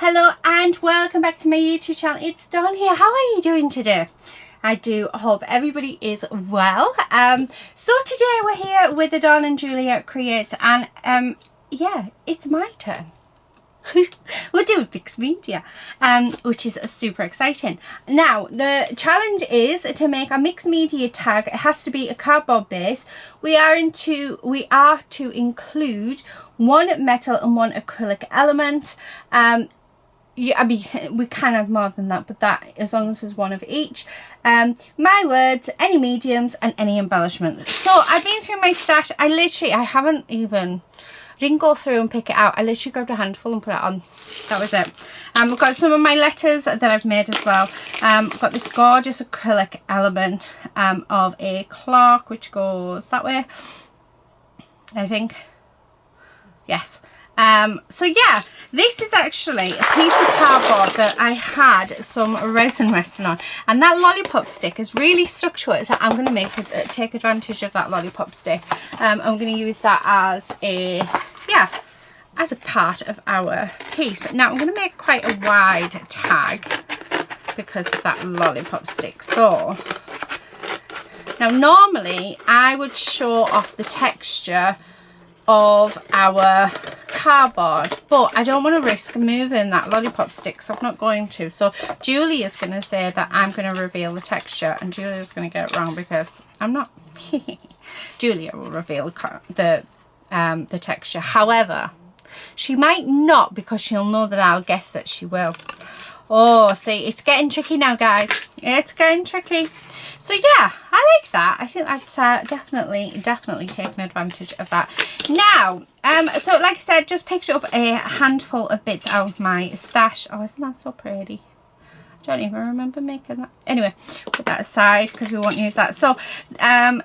Hello and welcome back to my YouTube channel. It's Dawn here. How are you doing today? I do hope everybody is well. So today we're here with the Dawn and Julia Create, and yeah, it's my turn. We're doing mixed media, which is super exciting. Now the challenge is to make a mixed media tag. It has to be a cardboard base. We are to include one metal and one acrylic element. Yeah, I mean, we can have more than that, but that, as long as there's one of each. My words, any mediums, and any embellishment. So I've been through my stash. I didn't go through and pick it out. I literally grabbed a handful and put it on. That was it. I've got some of my letters that I've made as well. I've got this gorgeous acrylic element of a clock, which goes that way, I think. Yes. So yeah, this is actually a piece of cardboard that I had some resin resting on, and that lollipop stick is really stuck to it, so I'm going to take advantage of that lollipop stick. I'm going to use that as a part of our piece. Now I'm going to make quite a wide tag because of that lollipop stick. So now normally I would show off the texture of our cardboard, but I don't want to risk moving that lollipop stick, so I'm not going to. So Julie is going to say that I'm going to reveal the texture, and Julia's going to get it wrong because I'm not. Julia will reveal the texture. However, she might not, because she'll know that I'll guess that she will. Oh, see, it's getting tricky now, guys. It's getting tricky. So yeah, I like that. I think that's definitely taking advantage of that. Now, so like I said, just picked up a handful of bits out of my stash. Oh, isn't that so pretty? I don't even remember making that. Anyway, put that aside because we won't use that. So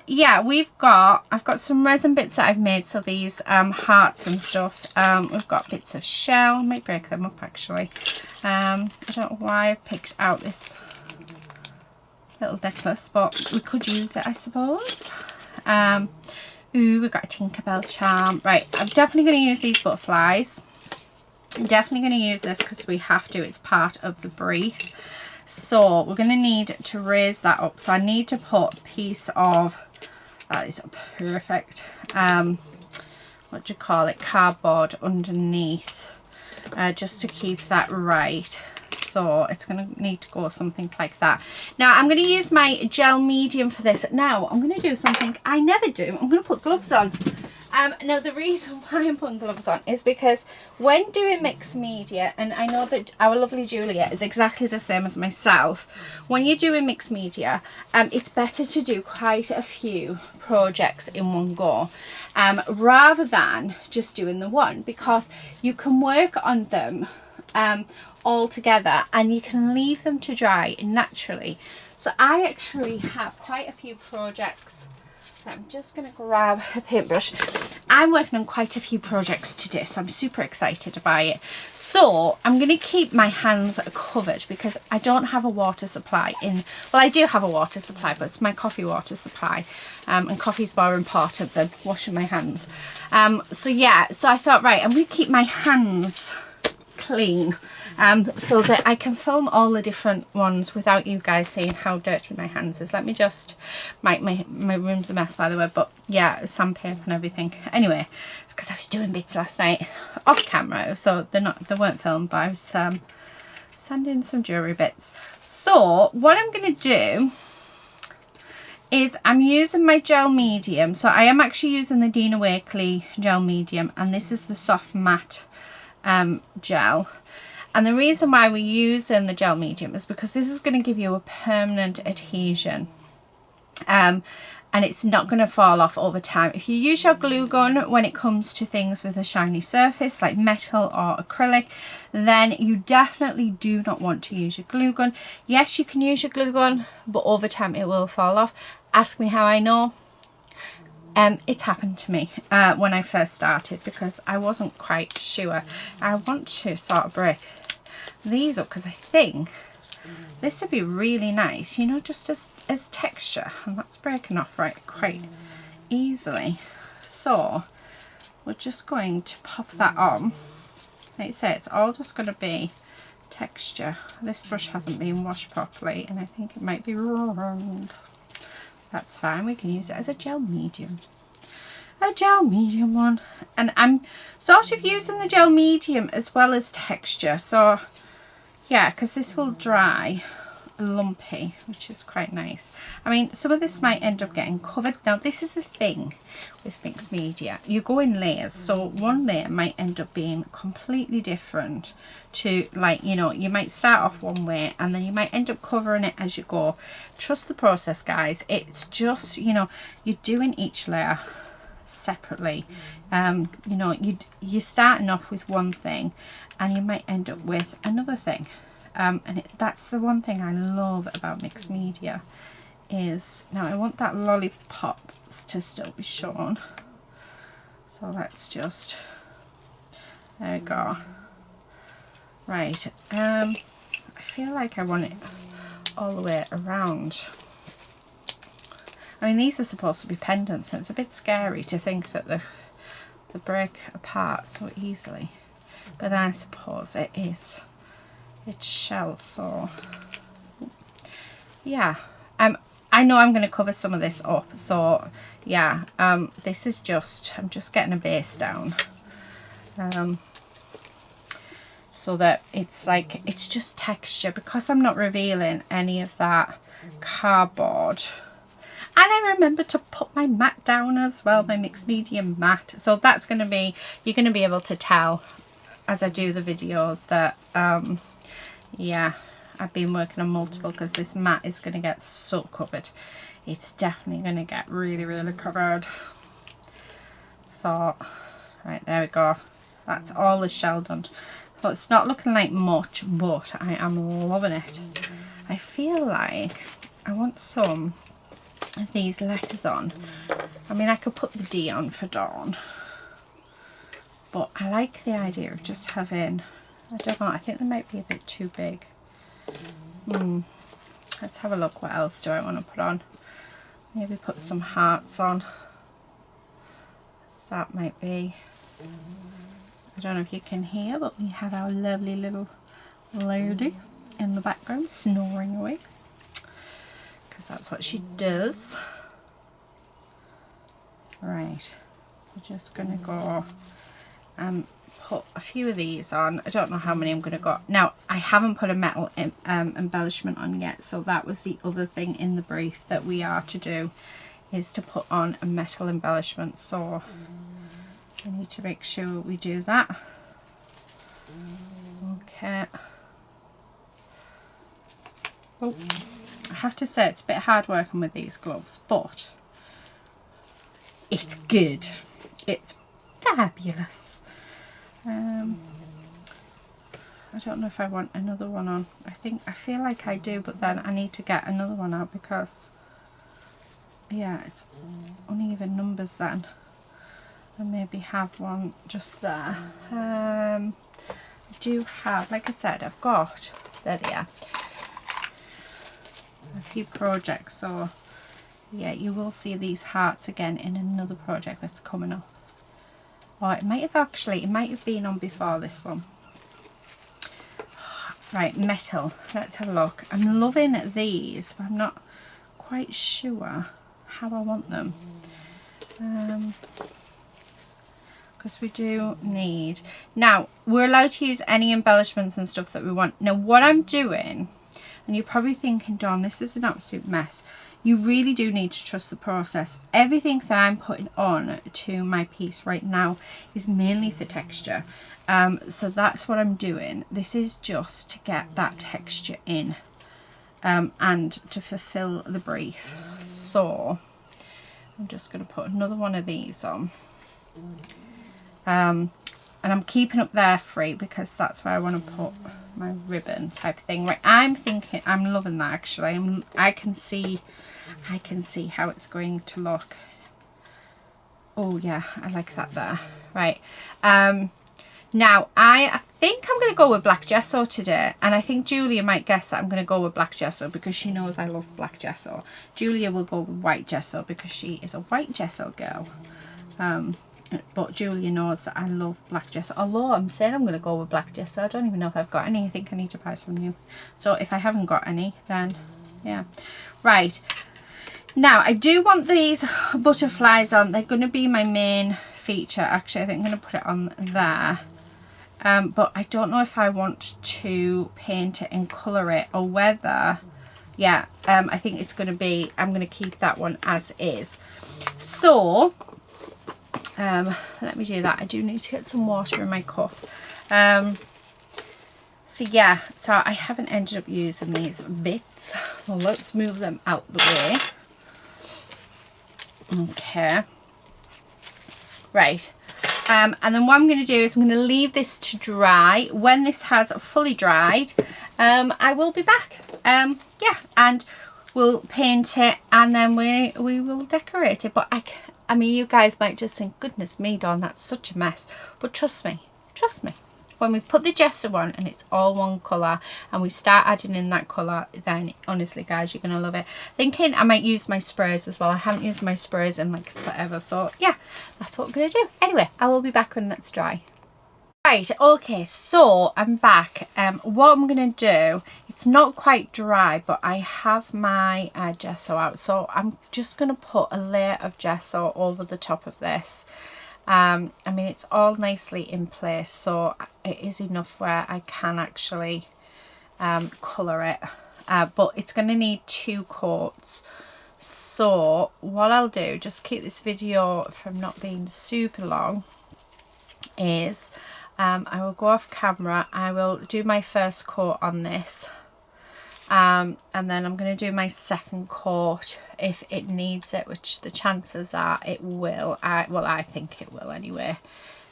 yeah, I've got some resin bits that I've made. So these hearts and stuff. We've got bits of shell. I might break them up actually. I don't know why I picked out this little necklace, but we could use it, I suppose. Ooh, we've got a Tinkerbell charm. Right, I'm definitely going to use these butterflies. I'm definitely going to use this because we have to. It's part of the brief. So we're going to need to raise that up. So I need to put a piece of, that is perfect, what do you call it, cardboard underneath, just to keep that right. So it's going to need to go something like that. Now I'm going to use my gel medium for this. Now I'm going to do something I never do. I'm going to put gloves on. Now the reason why I'm putting gloves on is because when doing mixed media, and I know that our lovely Julia is exactly the same as myself, when you're doing mixed media, it's better to do quite a few projects in one go, rather than just doing the one, because you can work on them all together and you can leave them to dry naturally. So I actually have quite a few projects. So I'm just going to grab a paintbrush. I'm working on quite a few projects today, so I'm super excited about it. So I'm going to keep my hands covered because I don't have a water supply in. Well, I do have a water supply, but it's my coffee water supply, and coffee's more important than washing my hands. So yeah, so I thought, right, I'm going to keep my hands clean, so that I can film all the different ones without you guys seeing how dirty my hands is. Let me just, my room's a mess by the way, but yeah, sandpaper and everything. Anyway, it's because I was doing bits last night off camera, so they weren't filmed, but I was sanding some jewellery bits. So what I'm going to do is I'm using my gel medium. So I am actually using the Dina Wakley gel medium, and this is the soft matte gel. And the reason why we're using the gel medium is because this is going to give you a permanent adhesion, and it's not going to fall off over time. If you use your glue gun when it comes to things with a shiny surface like metal or acrylic, then you definitely do not want to use your glue gun. Yes, you can use your glue gun, but over time it will fall off. Ask me how I know. It's happened to me when I first started, because I wasn't quite sure. I want to sort of break these up because I think this would be really nice, you know, just as texture, and that's breaking off quite easily. So we're just going to pop that on. like I say, it's all just going to be texture. This brush hasn't been washed properly and I think it might be round. That's fine, we can use it as a gel medium. A gel medium one. And I'm sort of using the gel medium as well as texture. So yeah, because this will dry lumpy, which is quite nice. I mean, some of this might end up getting covered. Now this is the thing with mixed media, you go in layers, so one layer might end up being completely different to, like, you know, you might start off one way and then you might end up covering it as you go. Trust the process, guys. It's just, you know, you're doing each layer separately. You know, you're starting off with one thing and you might end up with another thing. And that's the one thing I love about mixed media is, now I want that lollipops to still be shown, so let's just, there we go. Right, I feel like I want it all the way around. I mean, these are supposed to be pendants and it's a bit scary to think that they break apart so easily, but I suppose it is. It's shell, so yeah. I know I'm going to cover some of this up, so yeah. This is just, I'm just getting a base down, so that it's like, it's just texture, because I'm not revealing any of that cardboard. And I remember to put my mat down as well, my mixed medium mat. So that's going to be, you're going to be able to tell as I do the videos that yeah, I've been working on multiple, because this mat is going to get so covered. It's definitely going to get really, really covered. So, right, there we go. That's all the shell done. So it's not looking like much, but I am loving it. I feel like I want some of these letters on. I mean, I could put the D on for Dawn, but I like the idea of just having, I don't know, I think they might be a bit too big. Let's have a look. What else do I want to put on? Maybe put some hearts on. So that might be, I don't know if you can hear, but we have our lovely little lady in the background snoring away, because that's what she does. Right, we're just going to go put a few of these on. I don't know how many I'm going to go. Now, I haven't put a metal embellishment on yet, so that was the other thing in the brief that we are to do, is to put on a metal embellishment. So we need to make sure we do that. Okay. Oh, I have to say it's a bit hard working with these gloves, but it's good. It's fabulous. I don't know if I want another one on. I feel like I do, but then I need to get another one out, because yeah, it's uneven numbers then. And maybe have one just there. I do have, like I said, I've got, there they are, a few projects, so yeah, you will see these hearts again in another project that's coming up. Or it might have been on before this one. Right, metal, let's have a look. I'm loving these, but I'm not quite sure how I want them. Because we do need, now we're allowed to use any embellishments and stuff that we want. Now what I'm doing, and you're probably thinking, Dawn, this is an absolute mess. You really do need to trust the process. Everything that I'm putting on to my piece right now is mainly for texture. So that's what I'm doing. This is just to get that texture in, and to fulfill the brief. So I'm just going to put another one of these on. And I'm keeping up there free, because that's where I want to put my ribbon type thing. Right, I'm thinking, I'm loving that actually. I can see how it's going to look. Oh yeah, I like that there. Right, now I think I'm going to go with black gesso today, and I think Julia might guess that I'm going to go with black gesso because she knows I love black gesso. Julia will go with white gesso because she is a white gesso girl. And but Julia knows that I love black gesso, although I'm saying I'm going to go with black gesso. I don't even know if I've got any. I think I need to buy some new, so if I haven't got any, then yeah. Right, now I do want these butterflies on. They're going to be my main feature. Actually, I think I'm going to put it on there, but I don't know if I want to paint it and colour it, or whether, yeah, I think it's going to be, I'm going to keep that one as is. So let me do that. I do need to get some water in my cup. So yeah, so I haven't ended up using these bits, so let's move them out the way. Okay, right. And then what I'm going to do is I'm going to leave this to dry. When this has fully dried, I will be back. Yeah, and we'll paint it, and then we will decorate it. But I mean, you guys might just think, goodness me, Dawn, that's such a mess. But trust me, when we put the gesso on and it's all one colour, and we start adding in that colour, then honestly guys, you're gonna love it. Thinking I might use my sprays as well. I haven't used my sprays in like forever, so yeah, that's what we're gonna do. Anyway, I will be back when that's dry. Right, okay, so I'm back. What I'm gonna do, it's not quite dry, but I have my gesso out, so I'm just gonna put a layer of gesso over the top of this. I mean, it's all nicely in place, so it is enough where I can actually colour it, but it's going to need 2 coats. So what I'll do, just keep this video from not being super long, is I will go off camera, I will do my first coat on this, and then I'm going to do my second coat if it needs it, which the chances are it will. I think it will anyway.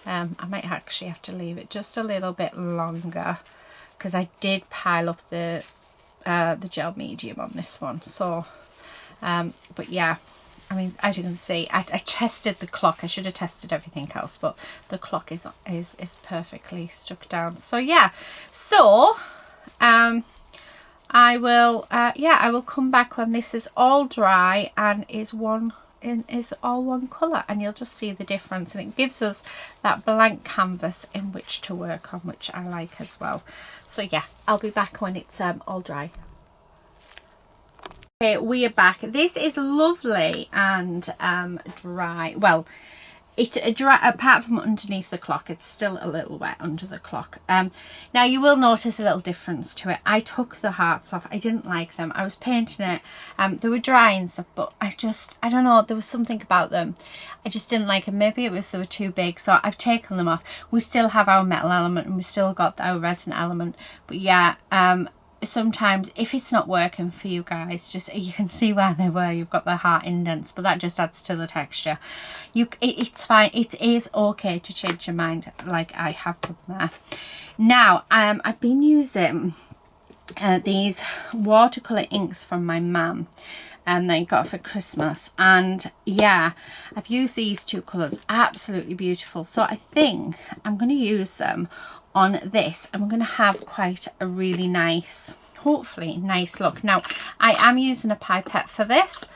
I might actually have to leave it just a little bit longer, because I did pile up the gel medium on this one. So but yeah, I mean, as you can see, I tested the clock. I should have tested everything else, but the clock is perfectly stuck down. So yeah, so I will I will come back when this is all dry and is all one colour, and you'll just see the difference, and it gives us that blank canvas in which to work on, which I like as well. So yeah, I'll be back when it's all dry. Okay, we are back. This is lovely and dry. Well, it's dry apart from underneath the clock. It's still a little wet under the clock. Now you will notice a little difference to it. I took the hearts off. I didn't like them. I was painting it. They were dry and stuff, but I don't know, there was something about them. I just didn't like them. Maybe it was they were too big, so I've taken them off. We still have our metal element, and we still got our resin element. But yeah, sometimes if it's not working for you guys, just, you can see where they were, you've got the heart indents, but that just adds to the texture. It's fine. It is okay to change your mind, like I have done there. Now I've been using these watercolor inks from my mum, and they got for Christmas, and yeah, I've used these 2 colors, absolutely beautiful. So I think I'm going to use them on this. I'm going to have quite a really nice, hopefully nice look. Now I am using a pipette for this,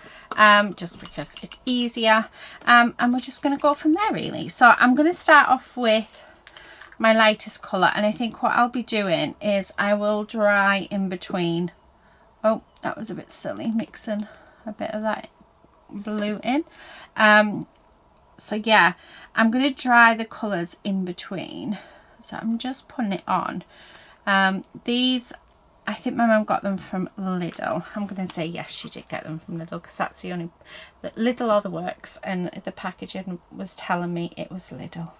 just because it's easier, and we're just going to go from there really. So I'm going to start off with my lightest colour, and I think what I'll be doing is I will dry in between. Oh, that was a bit silly, mixing a bit of that blue in. So yeah, I'm going to dry the colours in between. So I'm just putting it on. These, I think my mum got them from Lidl. I'm going to say yes, she did get them from Lidl, because that's the only, Lidl or the works, and the packaging was telling me it was Lidl.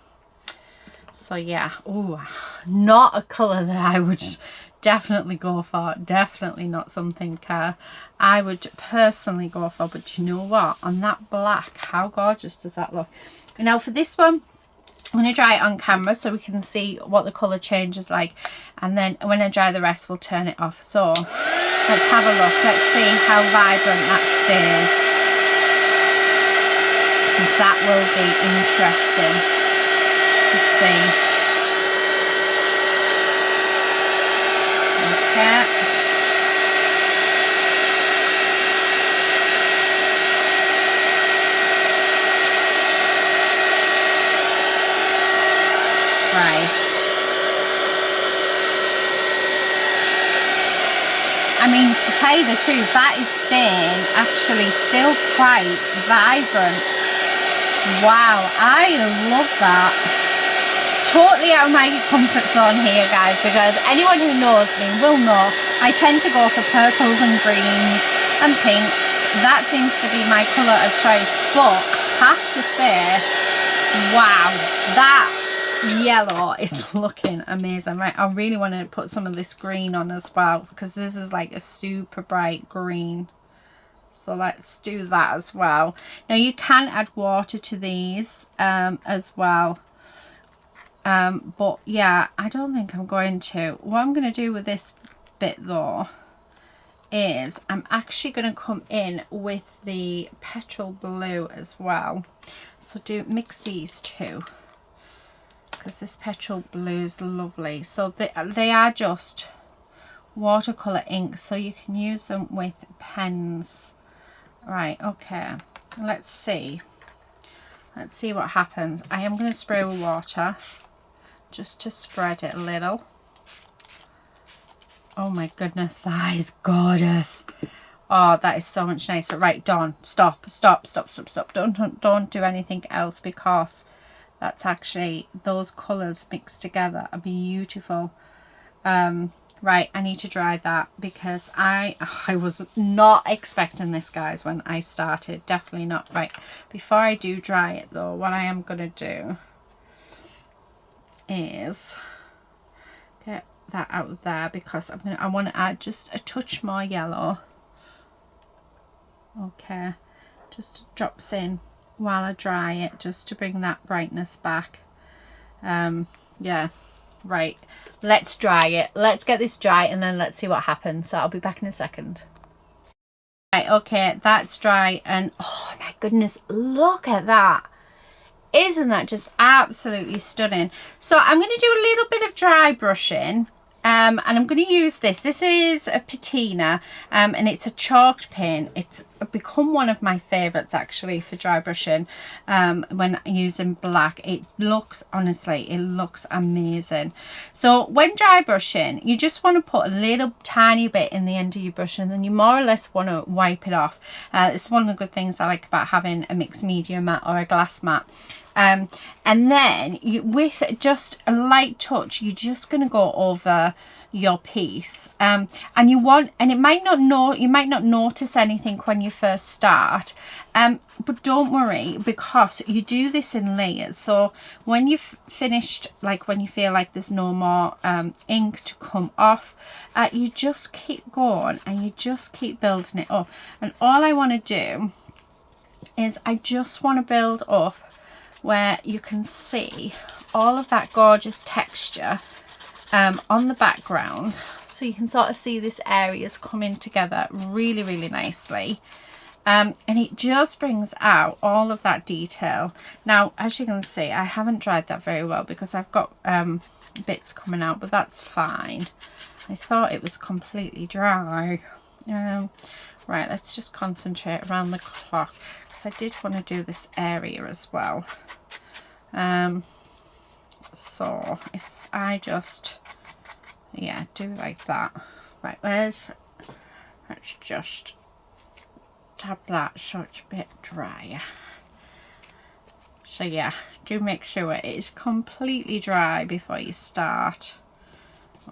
So yeah, ooh, not a colour that I would definitely go for. Definitely not something I would personally go for. But you know what? On that black, how gorgeous does that look? Now for this one, I'm going to dry it on camera so we can see what the colour change is like, and then when I dry the rest we'll turn it off. So let's have a look. Let's see how vibrant that stays, because that will be interesting to see. Okay. mean, to tell you the truth, that is staying actually still quite vibrant. Wow, I love that. Totally out of my comfort zone here, guys, because anyone who knows me will know I tend to go for purples and greens and pinks. That seems to be my colour of choice, but I have to say, wow, that yellow is looking amazing. Right, I really want to put some of this green on as well, because this is like a super bright green. So let's do that as well. Now you can add water to these as well. But yeah, I don't think I'm going to. What I'm going to do with this bit though is I'm actually going to come in with the petrol blue as well. So mix these two, because this petrol blue is lovely. So they are just watercolor inks, so you can use them with pens. Right, okay, let's see what happens. I am going to spray with water just to spread it a little. Oh my goodness, that is gorgeous. Oh, that is so much nicer. Right, Dawn, stop. Don't do anything else, because that's actually, those colours mixed together are beautiful. Right, I need to dry that, because I was not expecting this, guys, when I started. Definitely not. Right, before I do dry it though, what I am going to do is get that out of there, because I want to add just a touch more yellow. Okay, just drops in while I dry it, just to bring that brightness back. Yeah. Right, let's dry it. Let's get this dry and then let's see what happens. So I'll be back in a second. Right, okay, that's dry, and oh my goodness, look at that. Isn't that just absolutely stunning? So I'm going to do a little bit of dry brushing. And I'm going to use this. This is a patina, and it's a chalked pen. It's become one of my favourites actually for dry brushing when using black. It looks, honestly, it looks amazing. So when dry brushing, you just want to put a little tiny bit in the end of your brush, and then you more or less want to wipe it off. It's one of the good things I like about having a mixed media mat or a glass mat. And then with just a light touch, you're just going to go over your piece, and you might not notice anything when you first start, but don't worry, because you do this in layers. So when you've finished, like when you feel like there's no more ink to come off, you just keep going and you just keep building it up. And all I want to do is I just want to build up where you can see all of that gorgeous texture on the background, so you can sort of see this areas coming together really, really nicely, and it just brings out all of that detail. Now, as you can see, I haven't dried that very well because I've got bits coming out, but that's fine. I thought it was completely dry. Right, let's just concentrate around the clock, because I did want to do this area as well. So if I just, yeah, do like that. Right, let's just tap that so it's a bit drier. So yeah, do make sure it is completely dry before you start.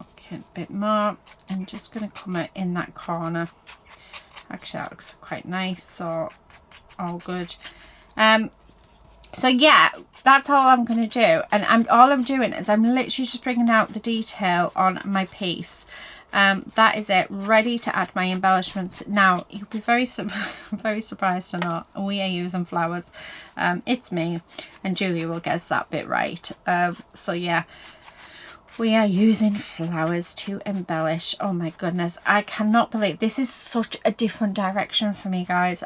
Okay, a bit more. I'm just going to come out in that corner. Actually, that looks quite nice, so all good. So yeah, that's all I'm going to do, and all I'm doing is I'm literally just bringing out the detail on my piece. That is it, ready to add my embellishments. Now, you'll be very surprised to know we are using flowers. It's me, and Julia will guess that bit right. So yeah, we are using flowers to embellish. Oh my goodness, I cannot believe this is such a different direction for me, guys.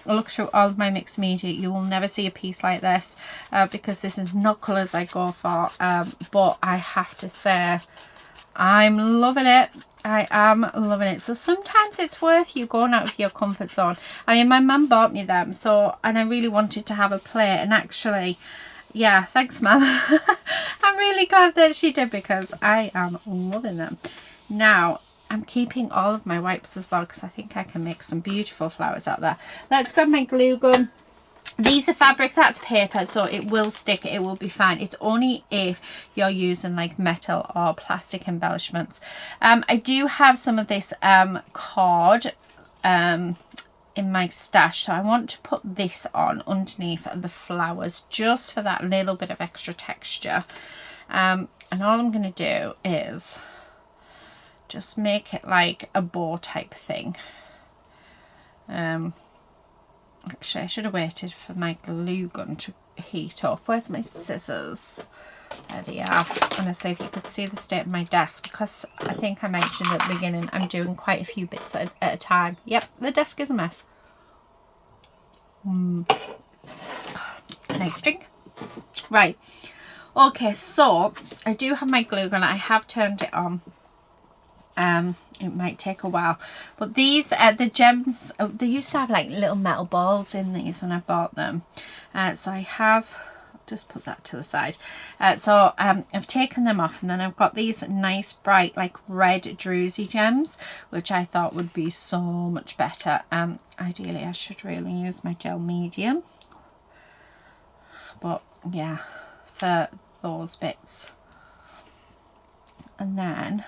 Look through all of my mixed media, you will never see a piece like this, because this is not colours I go for, but I have to say I'm loving it. I am loving it. So sometimes it's worth you going out of your comfort zone. I mean, my mum bought me them, and I really wanted to have a play, and actually, yeah, thanks mum. I'm really glad that she did, because I am loving them. Now, I'm keeping all of my wipes as well because I think I can make some beautiful flowers out there. Let's grab my glue gun. These are fabric, that's paper, so it will stick, it will be fine. It's only if you're using like metal or plastic embellishments. I do have some of this cord in my stash, so I want to put this on underneath the flowers just for that little bit of extra texture. And all I'm going to do is just make it like a bow type thing. Actually, I should have waited for my glue gun to heat up. Where's my scissors? There they are. Honestly, if you could see the state of my desk, because I think I mentioned at the beginning, I'm doing quite a few bits at a time. Yep, the desk is a mess. Nice drink. Right. Okay, so I do have my glue gun. I have turned it on. It might take a while, but these the gems, they used to have like little metal balls in these when I bought them, so I have just put that to the side. So I've taken them off, and then I've got these nice bright like red druzy gems, which I thought would be so much better. Ideally I should really use my gel medium, but yeah, for those bits. And then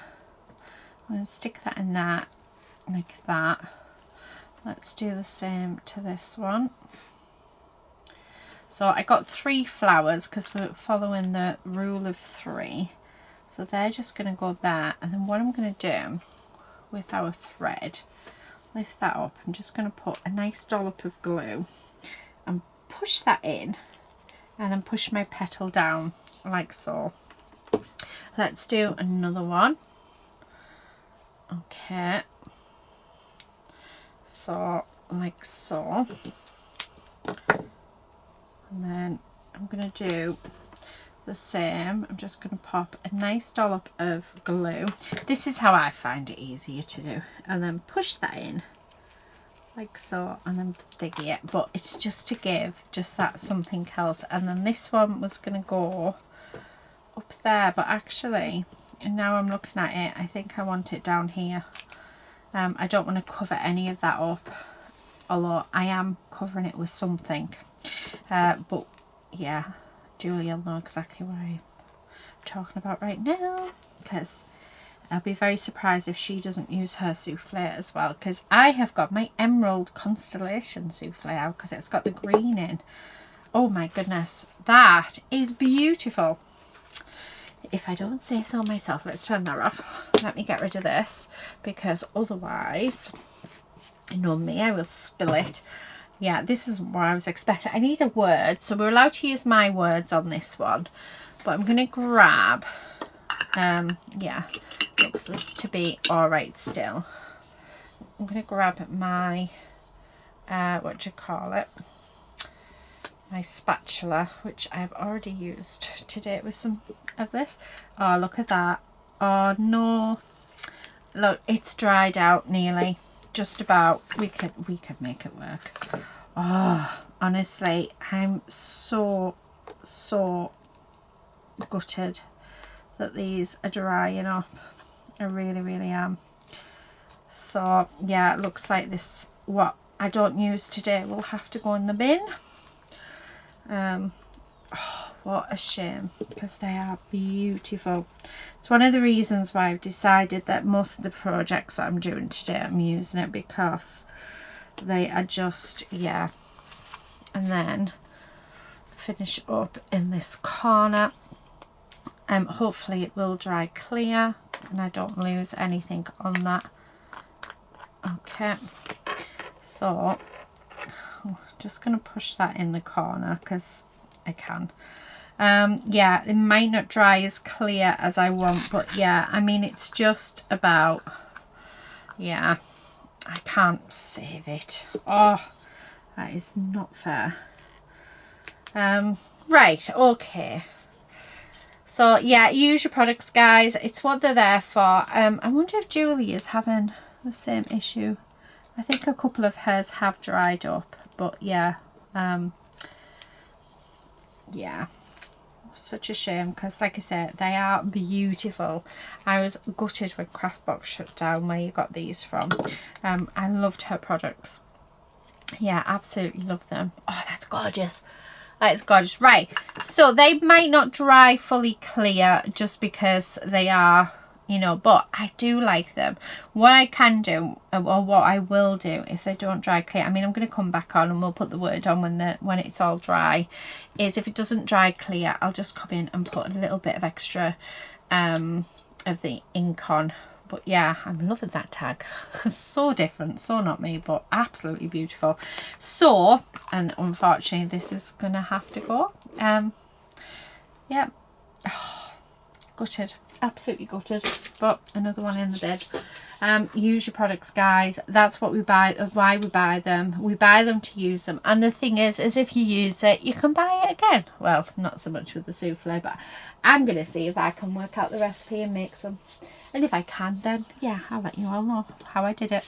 I'm going to stick that in that, like that. Let's do the same to this one. So I got 3 flowers because we're following the rule of 3. So they're just going to go there. And then what I'm going to do with our thread, lift that up. I'm just going to put a nice dollop of glue and push that in. And then push my petal down like so. Let's do another one. Okay, so like so, and then I'm going to do the same. I'm just going to pop a nice dollop of glue. This is how I find it easier to do, and then push that in like so, and then dig it, but it's just to give just that something else. And then this one was going to go up there, but actually, and now I'm looking at it, I think I want it down here. I don't want to cover any of that up, although I am covering it with something. But yeah, Julie will know exactly what I'm talking about right now, because I'll be very surprised if she doesn't use her souffle as well, because I have got my Emerald Constellation souffle out because it's got the green in. Oh my goodness, that is beautiful. If I don't say so myself. Let's turn that off. Let me get rid of this, because otherwise, you know me, I will spill it. Yeah, this is what I was expecting. I need a word, so we're allowed to use my words on this one, but I'm going to grab, yeah, looks this to be all right still. I'm going to grab my, what do you call it? My spatula, which I've already used to date with some of this. Oh, look at that. Oh no, look, it's dried out nearly, just about. We could make it work. Oh, honestly, I'm so gutted that these are drying up. I really am. So yeah, it looks like this, what I don't use today will have to go in the bin. Oh, what a shame, because they are beautiful. It's one of the reasons why I've decided that most of the projects that I'm doing today, I'm using it, because they are just, yeah. And then finish up in this corner. Hopefully it will dry clear and I don't lose anything on that. Okay, so I'm just going to push that in the corner because I can. Yeah, it might not dry as clear as I want, but yeah, I mean, it's just about, yeah, I can't save it. Oh, that is not fair. Right, okay. So yeah, use your products, guys. It's what they're there for. I wonder if Julie is having the same issue. I think a couple of hers have dried up, but yeah, yeah, such a shame, because like I said, they are beautiful. I was gutted when Craftbox shut down, where you got these from. I loved her products. Yeah, absolutely love them. Oh, that's gorgeous. That's gorgeous. Right, so they might not dry fully clear just because they are, you know, but I do like them. What I can do, or what I will do if they don't dry clear, I mean, I'm going to come back on and we'll put the word on when it's all dry, is if it doesn't dry clear, I'll just come in and put a little bit of extra of the ink on. But yeah, I'm loving that tag. So different, so not me, but absolutely beautiful. So, and unfortunately this is gonna have to go. Yeah. Oh, gutted, absolutely gutted, but another one in the bed. Use your products, guys. That's what we buy, why we buy them. We buy them to use them, and the thing is if you use it, you can buy it again. Well, not so much with the souffle, but I'm gonna see if I can work out the recipe and make some. And if I can, then yeah, I'll let you all know how I did it.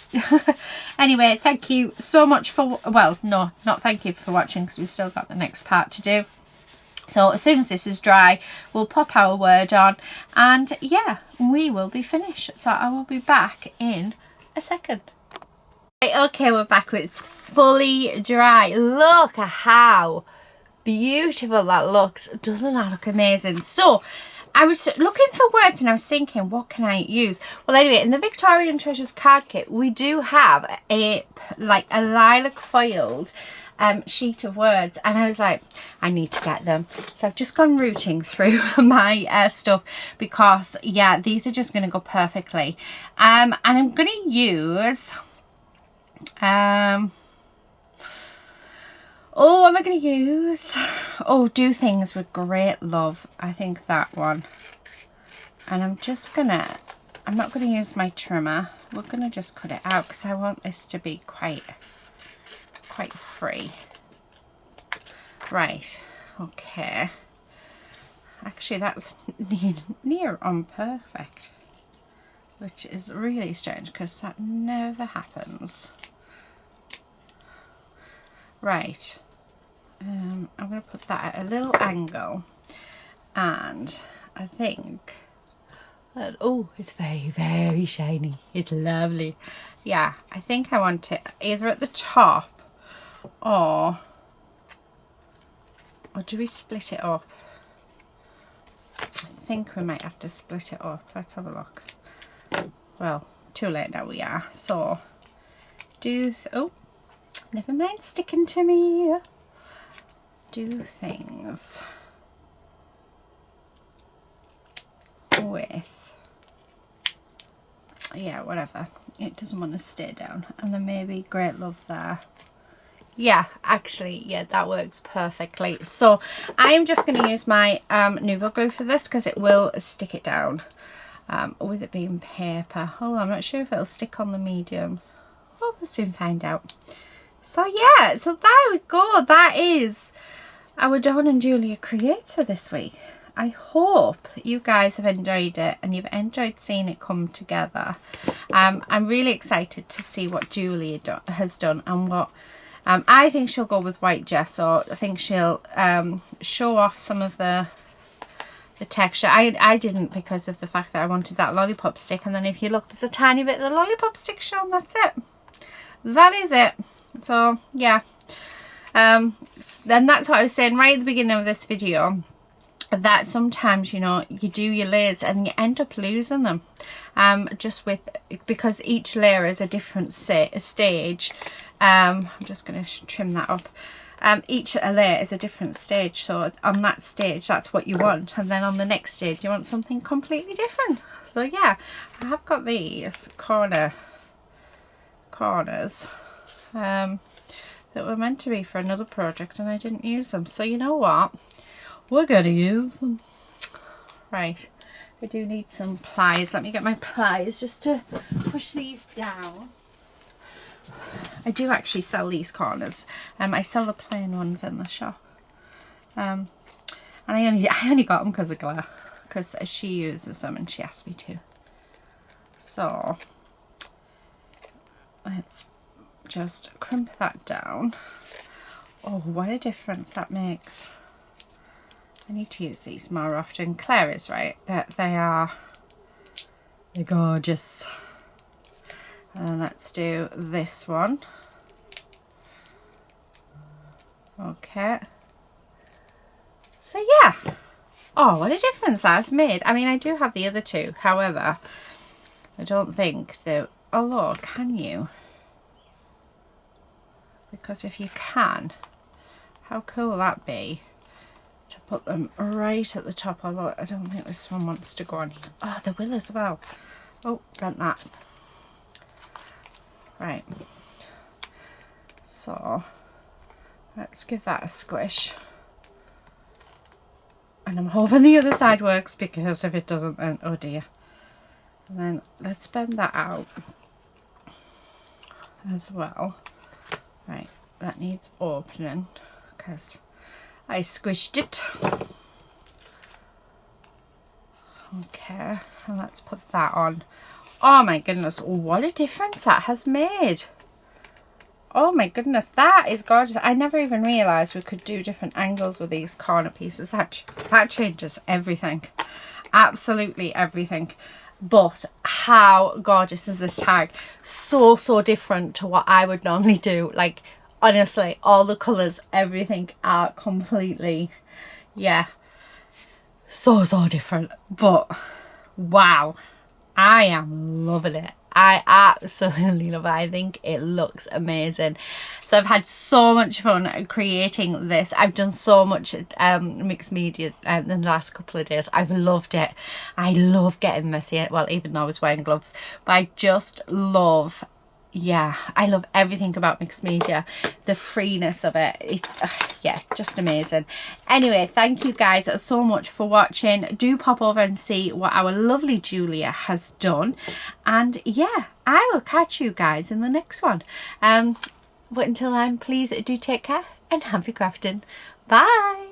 Anyway, thank you so much for, well, no, not thank you for watching, because we've still got the next part to do. So as soon as this is dry, we'll pop our word on, and yeah, we will be finished. So I will be back in a second. Right, okay, we're back. It's fully dry. Look at how beautiful that looks. Doesn't that look amazing? So I was looking for words and I was thinking, what can I use? Well, anyway, in the Victorian Treasures card kit, we do have a lilac foiled sheet of words, and I was like, I need to get them. So I've just gone rooting through my stuff, because yeah, these are just going to go perfectly. And I'm going to use oh, what am I going to use? Oh, Do Things With Great Love. I think that one. And I'm not going to use my trimmer. We're going to just cut it out, because I want this to be quite free. Right. Okay. Actually, that's near on perfect, which is really strange, because that never happens. Right. I'm going to put that at a little angle, and I think that, oh, it's very, very shiny. It's lovely. Yeah, I think I want it either at the top, or do we split it up? I think we might have to split it up. Let's have a look. Well, too late now we are. So, oh, never mind sticking to me. Do things with, yeah, whatever. It doesn't want to stay down. And then maybe Great Love there. Yeah, actually, yeah, that works perfectly. So I'm just going to use my Nuvo glue for this, because it will stick it down with it being paper. Oh, I'm not sure if it'll stick on the mediums. Well, we'll soon find out. So yeah, so there we go. That is our Dawn and Julia Creator this week. I hope you guys have enjoyed it and you've enjoyed seeing it come together. I'm really excited to see what Julia has done, and what I think she'll go with white gesso. I think she'll show off some of the texture. I didn't, because of the fact that I wanted that lollipop stick, and then if you look, there's a tiny bit of the lollipop stick shown. That's it. That is it. So yeah, then that's what I was saying right at the beginning of this video, that sometimes, you know, you do your layers and you end up losing them, because each layer is a different stage. I'm just going to trim that up. Each layer is a different stage, so on that stage that's what you want, and then on the next stage you want something completely different. So yeah, I have got these corners that were meant to be for another project, and I didn't use them, so you know what, we're gonna use them. Right, I do need some pliers. Let me get my pliers just to push these down. I do actually sell these corners. I sell the plain ones in the shop, and I only got them because of Claire, because she uses them and she asked me to. So let's just crimp that down. Oh, what a difference that makes. I need to use these more often. Claire is right, that they're gorgeous. And let's do this one. Okay. So yeah. Oh, what a difference that's made. I mean, I do have the other two. However, I don't think that... Oh, Lord, can you? Because if you can, how cool will that be? To put them right at the top. Although I don't think this one wants to go on here. Oh, the will as well. Oh, bent that. Right. So, let's give that a squish. And I'm hoping the other side works, because if it doesn't, then oh dear. And then let's bend that out as well. Right, that needs opening because I squished it. Okay, and let's put that on. Oh my goodness, what a difference that has made. Oh my goodness, that is gorgeous. I never even realised we could do different angles with these corner pieces. That changes everything. Absolutely everything. But how gorgeous is this tag? So different to what I would normally do. Like, honestly, all the colours, everything are completely, yeah, so different. But wow, I am loving it. I absolutely love it. I think it looks amazing. So I've had so much fun creating this. I've done so much mixed media in the last couple of days. I've loved it. I love getting messy. Well, even though I was wearing gloves, but I just love, yeah, I love everything about mixed media. The freeness of it. It's, yeah, just amazing. Anyway, thank you guys so much for watching. Do pop over and see what our lovely Julia has done. And yeah, I will catch you guys in the next one. But until then, please do take care and happy crafting. Bye.